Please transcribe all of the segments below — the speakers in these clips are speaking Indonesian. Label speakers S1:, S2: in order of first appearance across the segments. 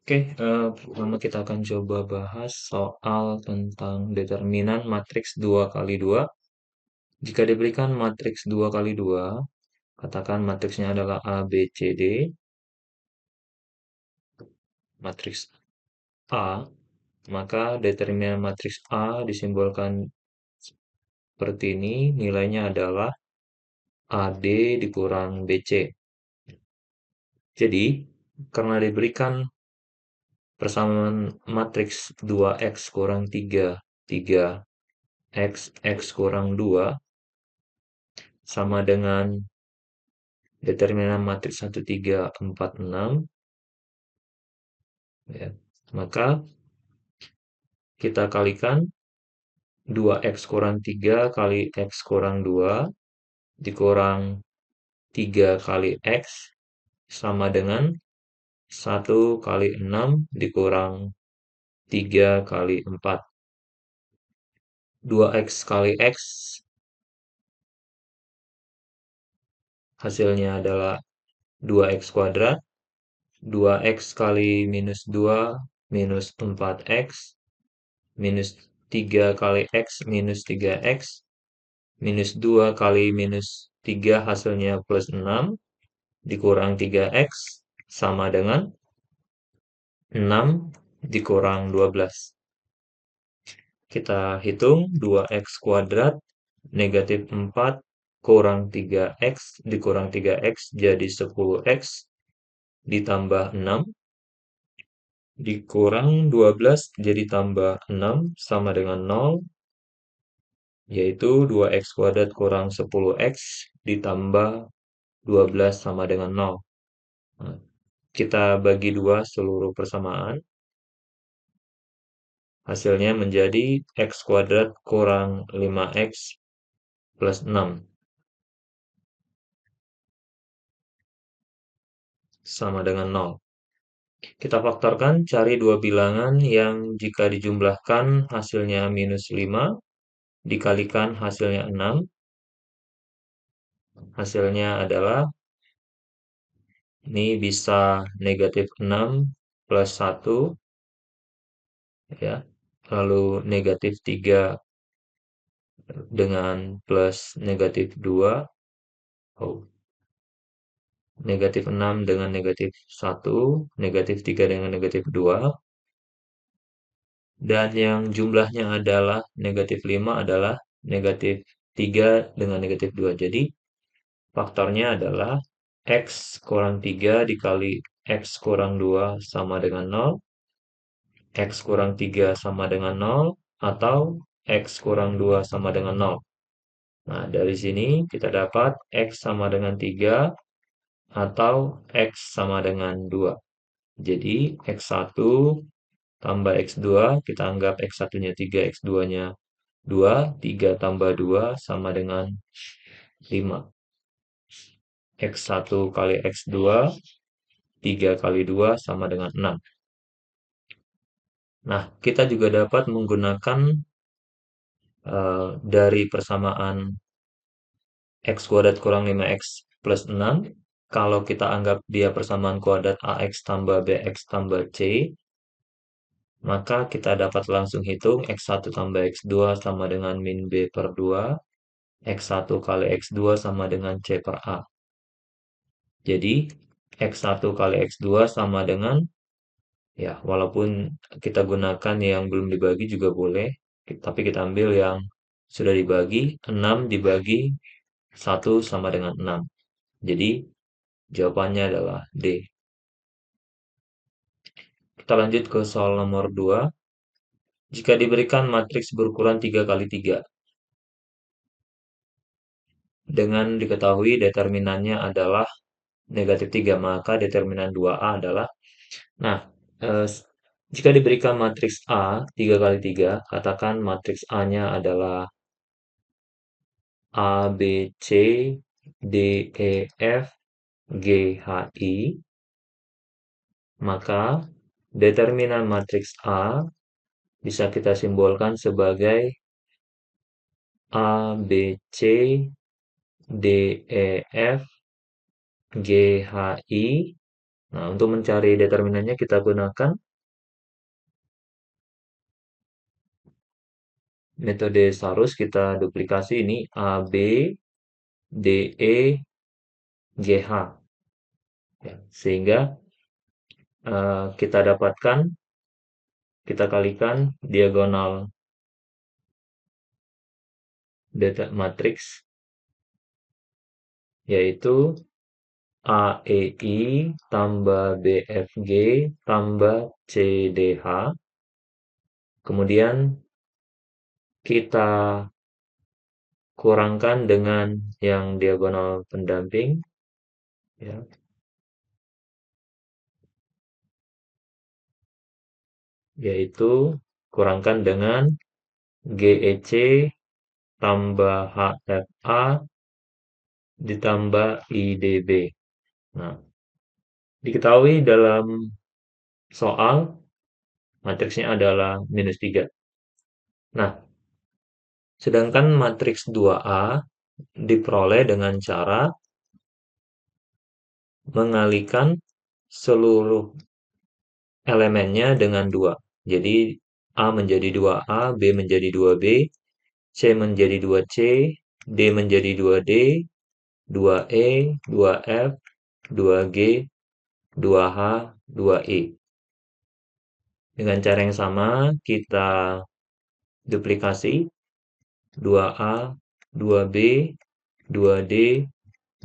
S1: Oke, pertama kita akan coba bahas soal tentang determinan matriks 2 kali 2. Jika diberikan matriks 2 kali 2, katakan matriksnya adalah A, B, C, D. Matriks A, maka determinan matriks A disimbolkan seperti ini, nilainya adalah AD dikurang BC. Jadi, karena diberikan persamaan matriks 2x kurang 3, 3x, x kurang 2, sama dengan determinan matriks 1, 3, 4, 6, ya. Maka kita kalikan 2x kurang 3 kali x kurang 2 dikurang 3 kali x sama dengan 1 kali 6 dikurang 3 kali 4. 2x kali x hasilnya adalah 2x kuadrat. 2x kali minus 2 minus 4x minus 3 kali x minus 3x minus 2 kali minus 3 hasilnya plus 6 dikurang 3x sama dengan 6 dikurang 12. Kita hitung 2x kuadrat negatif 4 kurang 3x dikurang 3x jadi 10x ditambah 6 dikurang 12 jadi tambah 6 sama dengan 0, yaitu 2x kuadrat kurang 10x ditambah 12 sama dengan 0. Nah, kita bagi 2 seluruh persamaan. Hasilnya menjadi x kuadrat kurang 5x plus 6 sama dengan 0. Kita faktorkan, cari dua bilangan yang jika dijumlahkan hasilnya minus 5, dikalikan hasilnya 6. Hasilnya adalah, ini bisa negatif 6 plus 1, ya. Lalu negatif 3 dengan plus negatif 2. Oh, negatif 6 dengan negatif 1, negatif 3 dengan negatif 2. Dan yang jumlahnya adalah negatif 5 adalah negatif 3 dengan negatif 2. Jadi, faktornya adalah x kurang 3 dikali x kurang 2 sama dengan 0, x kurang 3 sama dengan 0, atau x kurang 2 sama dengan 0. Nah, dari sini kita dapat x sama dengan 3 atau x sama dengan 2. Jadi, x1 tambah x2, kita anggap x1-nya 3, x2-nya 2, 3 tambah 2 sama dengan 5. X1 kali X2, 3 kali 2 sama dengan 6. Nah, kita juga dapat menggunakan dari persamaan X kuadrat kurang 5X plus 6. Kalau kita anggap dia persamaan kuadrat AX tambah BX tambah C, maka kita dapat langsung hitung X1 tambah X2 sama dengan min B per 2, X1 kali X2 sama dengan C per A. Jadi, X1 kali X2 sama dengan, ya, walaupun kita gunakan yang belum dibagi juga boleh, tapi kita ambil yang sudah dibagi, 6 dibagi 1 sama dengan 6. Jadi, jawabannya adalah D. Kita lanjut ke soal nomor 2. Jika diberikan matriks berukuran 3 kali 3, dengan diketahui determinannya adalah negatif 3, maka determinan 2A adalah, nah, eh, jika diberikan matriks A 3 kali 3, katakan matriks A-nya adalah A, B, C, D, E, F, G, H, I, maka determinan matriks A bisa kita simbolkan sebagai A, B, C, D, E, F, G, H, I, Nah, untuk mencari determinannya kita gunakan metode Sarus, kita duplikasi ini A, B, D, E, G, H. Ya, sehingga kita dapatkan, kita kalikan diagonal data matriks, yaitu AEI tambah BFG tambah CDH. Kemudian kita kurangkan dengan yang diagonal pendamping, ya, yaitu kurangkan dengan GEC tambah HFA ditambah IDB. Nah, diketahui dalam soal matriksnya adalah minus 3. Nah, sedangkan matriks 2A diperoleh dengan cara mengalikan seluruh elemennya dengan 2. Jadi A menjadi 2A, B menjadi 2B, C menjadi 2C, D menjadi 2D, 2E, 2F, 2G, 2H, 2E. Dengan cara yang sama, kita duplikasi 2A, 2B, 2D,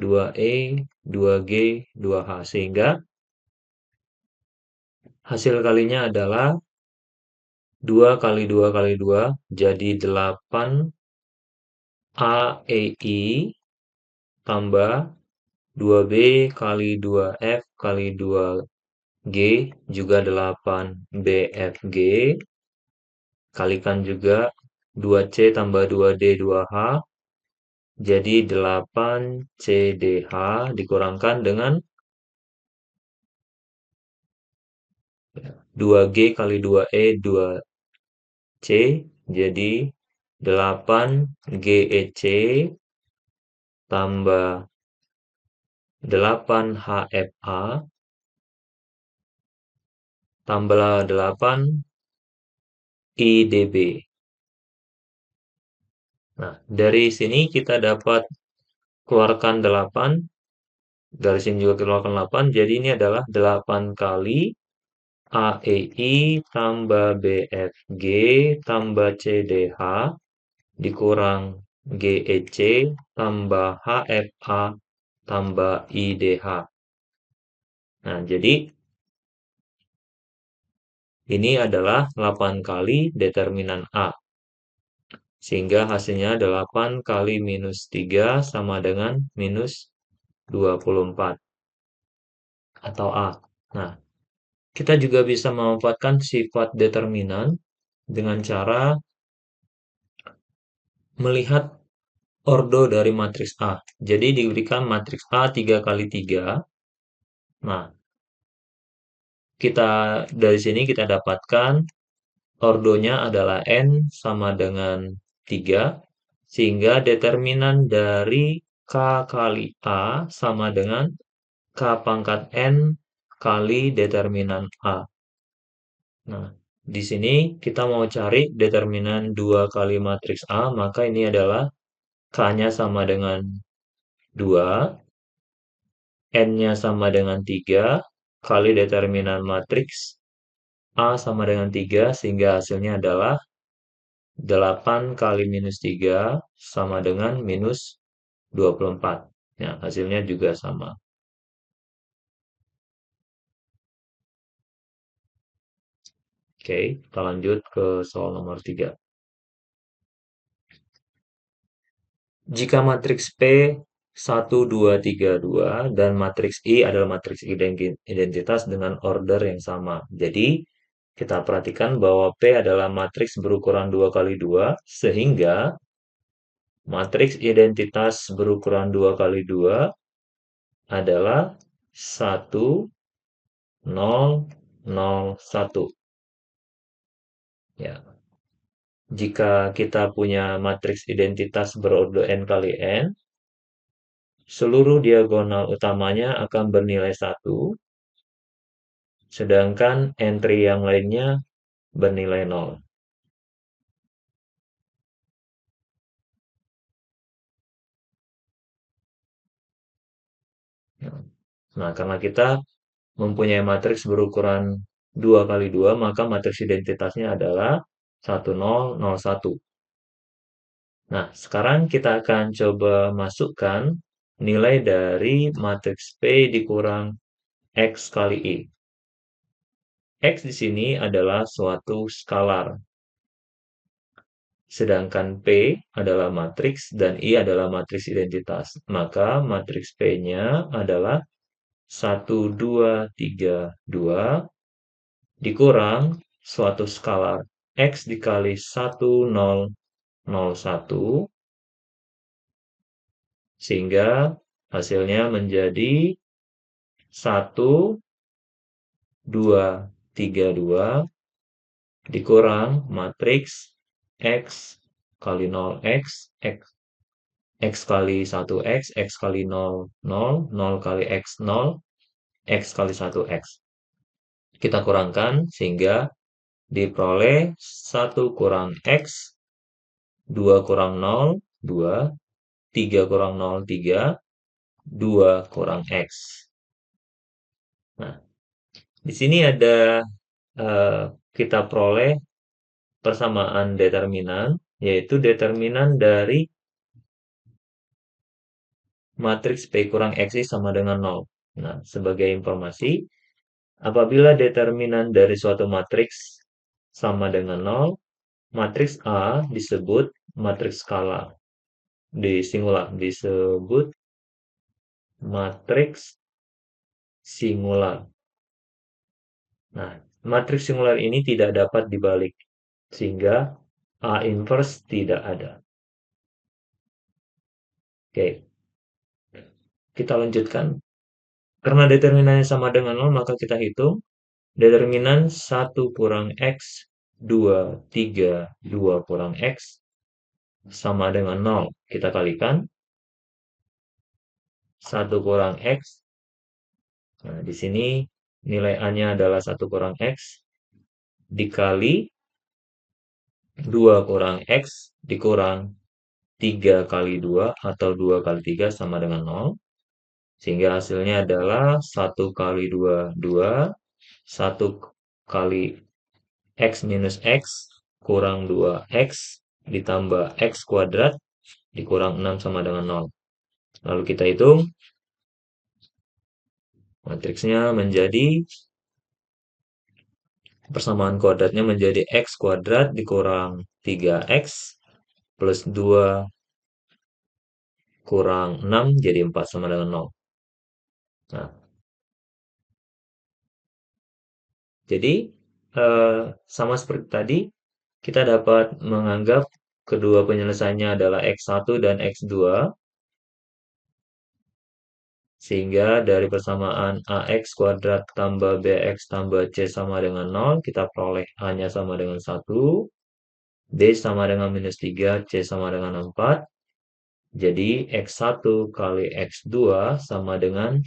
S1: 2E, 2G, 2H. Sehingga hasil kalinya adalah 2 kali 2 kali 2, jadi 8 AEI tambah 2B kali 2F kali 2G juga 8 BFG, kalikan juga 2C tambah 2D 2H, jadi 8 CDH dikurangkan dengan 2G kali 2E 2C, jadi 8 GEC tambah 8 HFA tambah 8 IDB. Nah, dari sini kita dapat keluarkan 8, dari sini juga keluarkan 8, jadi ini adalah 8 kali AEI tambah BFG tambah CDH dikurang GEC tambah HFA tambah IDH. Nah, jadi ini adalah 8 kali determinan A. Sehingga hasilnya 8 kali minus 3 sama dengan minus 24 atau A. Nah, kita juga bisa memanfaatkan sifat determinan dengan cara melihat ordo dari matriks A. Jadi diberikan matriks A 3 kali 3. Nah, kita dari sini kita dapatkan ordonya adalah N sama dengan 3, sehingga determinan dari K kali A sama dengan K pangkat N kali determinan A. Nah, di sini kita mau cari determinan 2 kali matriks A, maka ini adalah K-nya sama dengan 2, N-nya sama dengan 3, kali determinan matriks A sama dengan 3, sehingga hasilnya adalah 8 kali minus 3 sama dengan minus 24. Ya, hasilnya juga sama. Oke, kita lanjut ke soal nomor 3. Jika matriks P 1, 2, 3, 2 dan matriks I adalah matriks identitas dengan order yang sama. Jadi, kita perhatikan bahwa P adalah matriks berukuran 2 kali 2, sehingga matriks identitas berukuran 2 kali 2 adalah 1, 0, 0, 1. Ya, jika kita punya matriks identitas berordo n kali n, seluruh diagonal utamanya akan bernilai 1, sedangkan entry yang lainnya bernilai 0. Nah, karena kita mempunyai matriks berukuran 2 kali 2, maka matriks identitasnya adalah 1001. Nah, sekarang kita akan coba masukkan nilai dari matriks P dikurang X kali I. X di sini adalah suatu skalar, sedangkan P adalah matriks dan I adalah matriks identitas. Maka matriks P-nya adalah 1, 2, 3, 2 dikurang suatu skalar X dikali 1, 0, 0, 1, sehingga hasilnya menjadi 1, 2, 3, 2 dikurang matriks X kali 0 X kali 1 X kali 0, 0, 0 kali X 0, X kali 1 X. Kita kurangkan sehingga diperoleh 1 kurang X, 2 kurang 0, 2, 3 kurang 0, 3, 2 kurang X. Nah, di sini ada eh, kita peroleh persamaan determinan, yaitu determinan dari matriks P kurang XI sama dengan 0. Nah, sebagai informasi, apabila determinan dari suatu matriks sama dengan 0, matriks A disebut matriks skalar. Di singular disebut matriks singular. Nah, matriks singular ini tidak dapat dibalik, sehingga A inverse tidak ada. Oke, kita lanjutkan. Karena determinannya sama dengan 0, maka kita hitung determinan 1 kurang X, 2, 3, 2 kurang X sama dengan 0. Kita kalikan 1 kurang X. Nah, di sini nilai A-nya adalah 1 kurang X dikali 2 kurang X dikurang 3 kali 2 atau 2 kali 3 sama dengan 0. Sehingga hasilnya adalah 1 kali 2, 2. 1 kali X minus X kurang 2X ditambah X kuadrat dikurang 6 sama dengan 0. Lalu kita hitung, matriksnya menjadi, persamaan kuadratnya menjadi X kuadrat dikurang 3X plus 2 kurang 6 jadi 4 sama dengan 0. Nah, jadi sama seperti tadi, kita dapat menganggap kedua penyelesaiannya adalah X1 dan X2, sehingga dari persamaan AX kuadrat tambah BX tambah C sama dengan 0, kita peroleh A-nya sama dengan 1, B sama dengan minus 3, C sama dengan 4. Jadi X1 kali X2 sama dengan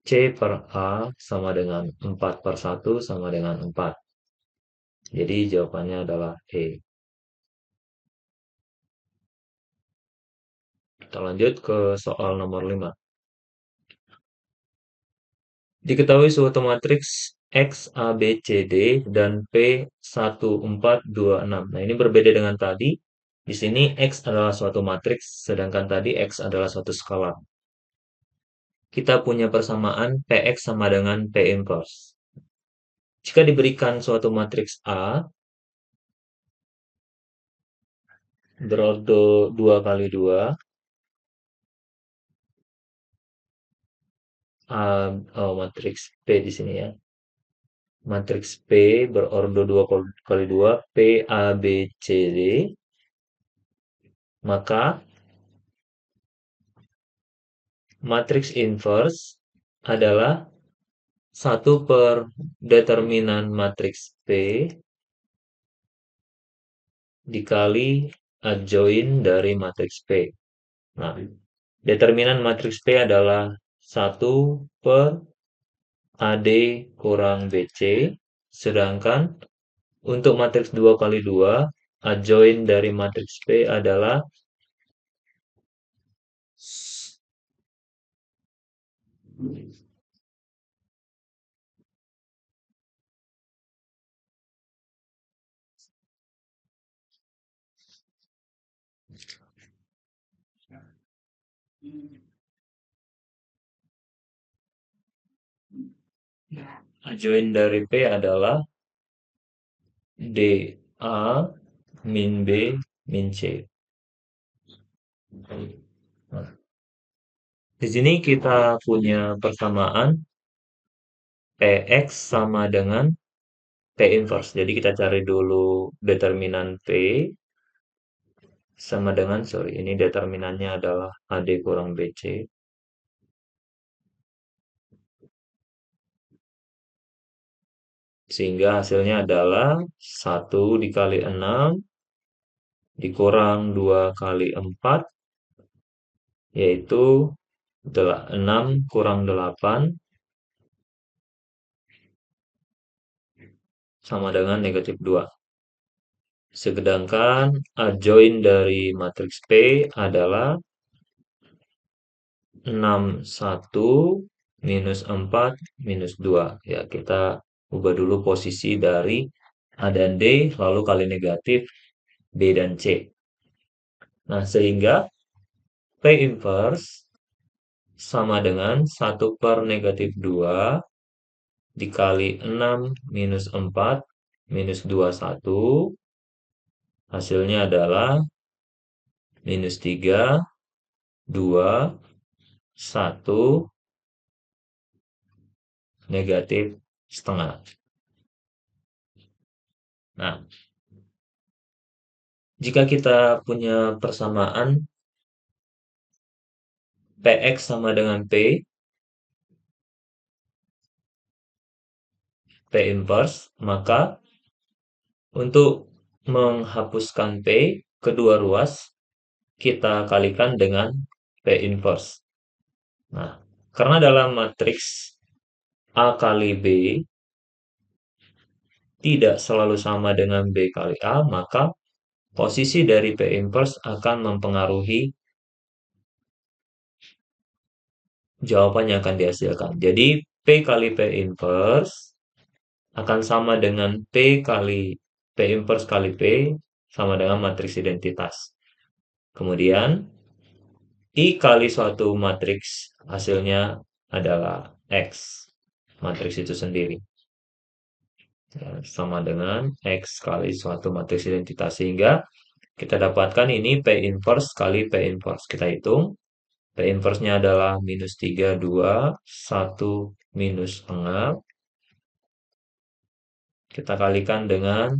S1: C per A sama dengan 4 per 1 sama dengan 4. Jadi jawabannya adalah E. Kita lanjut ke soal nomor 5. Diketahui suatu matriks X, A, B, C, D, dan P 1, 4, 2, 6. Nah, ini berbeda dengan tadi. Di sini X adalah suatu matriks, sedangkan tadi X adalah suatu skalar. Kita punya persamaan PX sama dengan P inverse. Jika diberikan suatu matriks A, berordo 2 kali 2, A, matriks P di sini ya. Matriks P berordo 2 kali 2, P, A, B, C, D, maka matriks inverse adalah 1 per determinan matriks P dikali adjoin dari matriks P. Nah, determinan matriks P adalah 1 per AD kurang BC, sedangkan untuk matriks 2 kali 2, adjoint dari matriks P adalah adjoint dari P adalah DA min B min C. Nah, di sini kita punya persamaan PX sama dengan P inverse. Jadi kita cari dulu determinan P sama dengan, sorry, ini determinannya adalah AD kurang BC. Sehingga hasilnya adalah 1 dikali 6 dikurang 2 kali 4, yaitu 6 kurang 8 sama dengan negatif 2. Sedangkan adjoint dari matriks P adalah 6, 1, minus 4, minus 2. Ya, kita ubah dulu posisi dari A dan D, lalu kali negatif B dan C. Nah, sehingga P inverse sama dengan 1 per negatif 2 dikali 6 minus 4 minus 2, 1. Hasilnya adalah minus 3, 2, 1, negatif setengah. Nah, jika kita punya persamaan PX sama dengan P inverse, maka untuk menghapuskan P, kedua ruas kita kalikan dengan P inverse. Nah, karena dalam matriks A kali B tidak selalu sama dengan B kali A, maka posisi dari P inverse akan mempengaruhi jawaban yang akan dihasilkan. Jadi, P kali P inverse akan sama dengan P inverse kali P sama dengan matriks identitas. Kemudian, I kali suatu matriks hasilnya adalah X. Matriks itu sendiri. Ya, sama dengan X kali suatu matriks identitas. Sehingga kita dapatkan ini P inverse kali P inverse. Kita hitung. P inverse-nya adalah minus 3, 2, 1, minus setengah. Kita kalikan dengan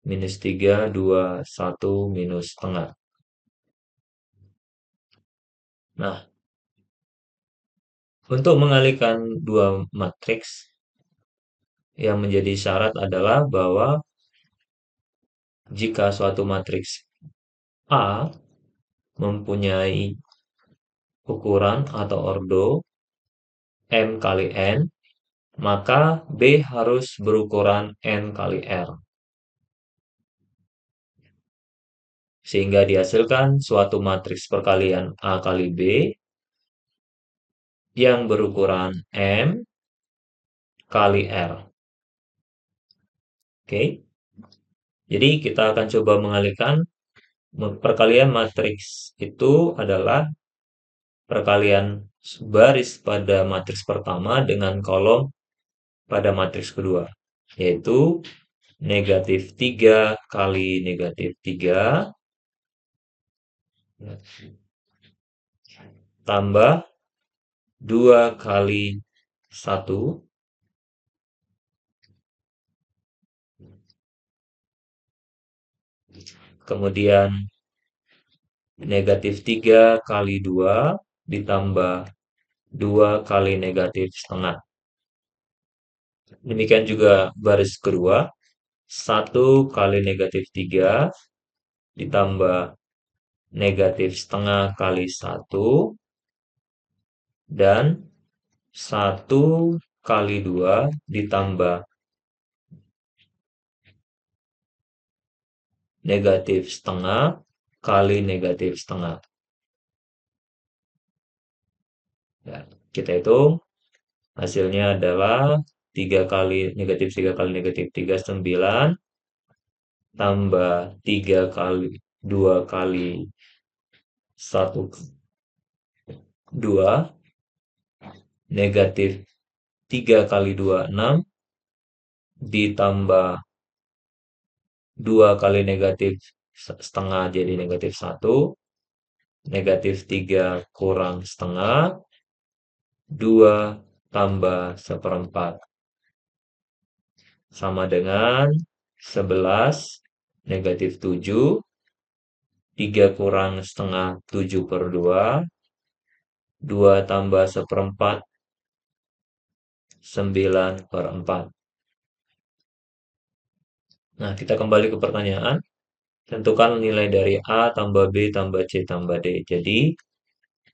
S1: minus 3, 2, 1, minus setengah. Nah, untuk mengalihkan dua matriks, yang menjadi syarat adalah bahwa jika suatu matriks A mempunyai ukuran atau ordo M kali N, maka B harus berukuran N kali R. Sehingga dihasilkan suatu matriks perkalian A kali B yang berukuran M kali R. Oke. Jadi kita akan coba mengalihkan perkalian matriks itu adalah perkalian baris pada matriks pertama dengan kolom pada matriks kedua, yaitu negatif 3 kali negatif 3 tambah 2 kali 1 kemudian negatif 3 kali 2 ditambah 2 kali negatif setengah. Demikian juga baris kedua, 1 kali negatif 3 ditambah negatif setengah kali 1 dan 1 kali 2 ditambah negatif setengah kali negatif setengah. Ya, kita hitung hasilnya adalah 3 kali negatif 3 kali negatif 3 9 tambah 3 kali 2 kali 1 2 negatif 3 kali 2 6 ditambah 2 kali negatif setengah jadi negatif 1 negatif 3 kurang setengah 2 tambah seperempat sama dengan 11 negatif 7 3 kurang setengah 7 per 2 2 tambah seperempat 9 per 4. Nah, kita kembali ke pertanyaan. Tentukan nilai dari A tambah B tambah C tambah D. Jadi,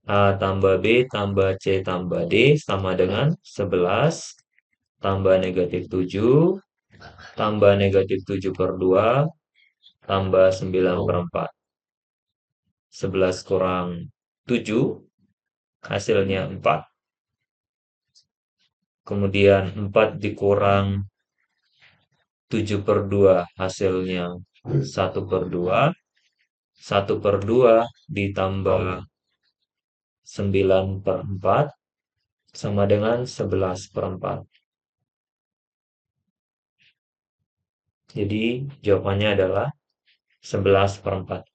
S1: A tambah B tambah C tambah D sama dengan 11 tambah negatif 7 tambah negatif 7 per 2 tambah 9 per 4. 11 kurang 7 hasilnya 4. Kemudian 4 dikurang 7 per 2 hasilnya 1 per 2. 1 per 2 ditambah 9 per 4 sama dengan 11 per 4. Jadi jawabannya adalah 11 per 4.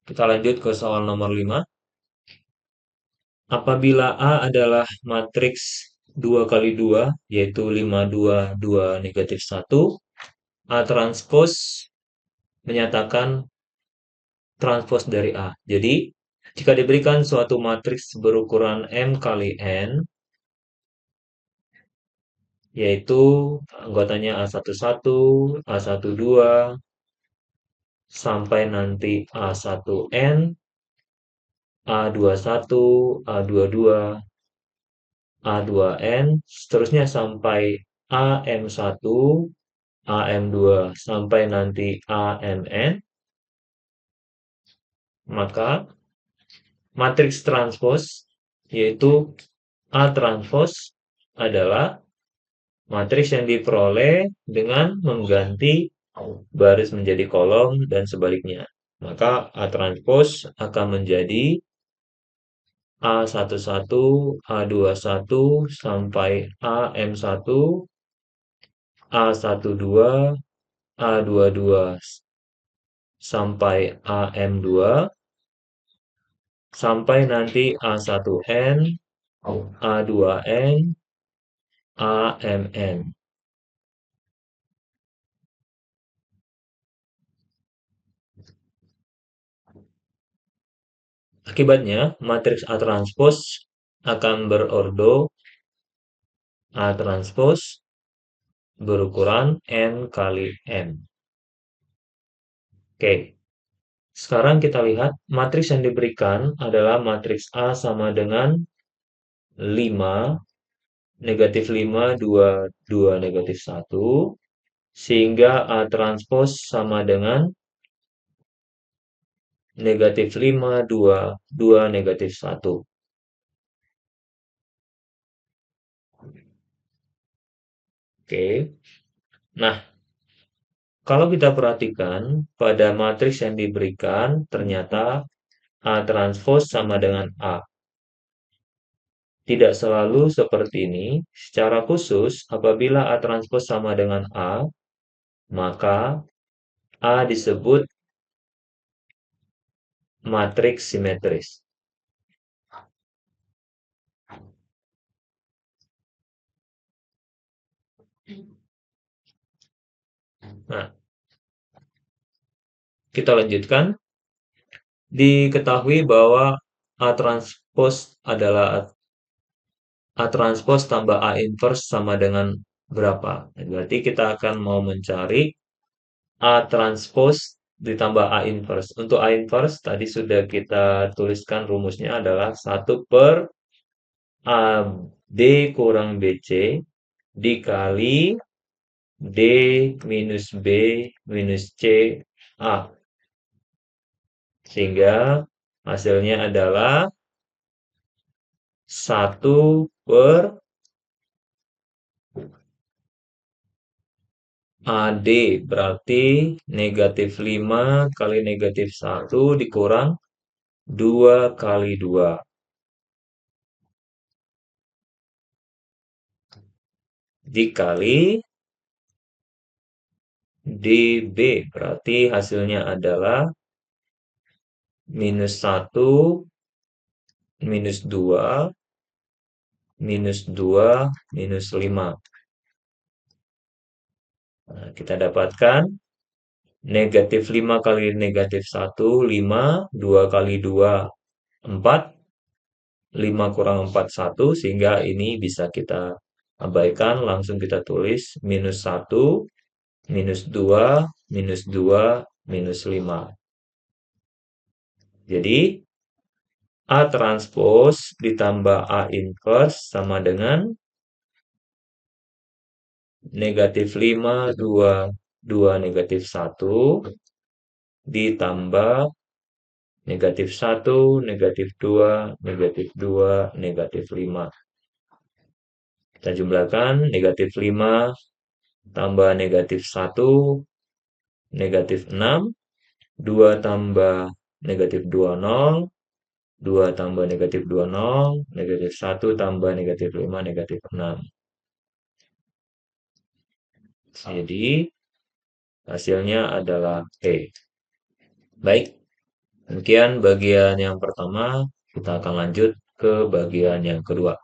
S1: Kita lanjut ke soal nomor 5. Apabila A adalah matriks 2 kali 2, yaitu 5, 2, 2, negatif 1, A transpos menyatakan transpos dari A. Jadi, jika diberikan suatu matriks berukuran M kali N, yaitu anggotanya A11, A12, sampai nanti A1N, A21, A22, A2N, seterusnya sampai AM1, AM2, sampai nanti AMN, maka matriks transpos yaitu A transpos adalah matriks yang diperoleh dengan mengganti baris menjadi kolom dan sebaliknya. Maka A transpos akan menjadi A11, A21 sampai AM1, A12, A22 sampai AM2, sampai nanti A1N, A2N, AMN. Akibatnya, matriks A transpos akan berordo A transpos berukuran N kali N. Oke, sekarang kita lihat matriks yang diberikan adalah matriks A sama dengan 5, negatif 5, 2, 2, negatif 1, sehingga A transpos sama dengan negatif 5, 2, 2, negatif 1. Oke, nah kalau kita perhatikan pada matriks yang diberikan ternyata A transpos sama dengan A. Tidak selalu seperti ini. Secara khusus, apabila A transpos sama dengan A, maka A disebut matriks simetris. Nah, kita lanjutkan. Diketahui bahwa A transpos adalah A transpos tambah A inverse sama dengan berapa? Berarti kita akan mau mencari A transpos ditambah A inverse. Untuk A inverse tadi sudah kita tuliskan rumusnya adalah 1 per AB kurang BC dikali D minus B minus C A. Sehingga hasilnya adalah 1/AD, berarti negatif 5 kali negatif 1 dikurang 2 kali 2 dikali DB, berarti hasilnya adalah minus 1 minus 2 minus 2 minus 5. Nah, kita dapatkan negatif 5 kali negatif 1, 5, 2 kali 2, 4, 5 kurang 4, 1, sehingga ini bisa kita abaikan, langsung kita tulis minus 1, minus 2, minus 2, minus 5. Jadi, A transpose ditambah A inverse sama dengan negatif 5, 2, 2 negatif 1, ditambah negatif 1, negatif 2, negatif 2, negatif 5. Kita jumlahkan negatif 5 tambah negatif 1, negatif 6, 2 tambah negatif 2, 0, 2 tambah negatif 2, 0, negatif 1 tambah negatif 5, negatif 6. Jadi, hasilnya adalah E. Baik, demikian bagian yang pertama. Kita akan lanjut ke bagian yang kedua.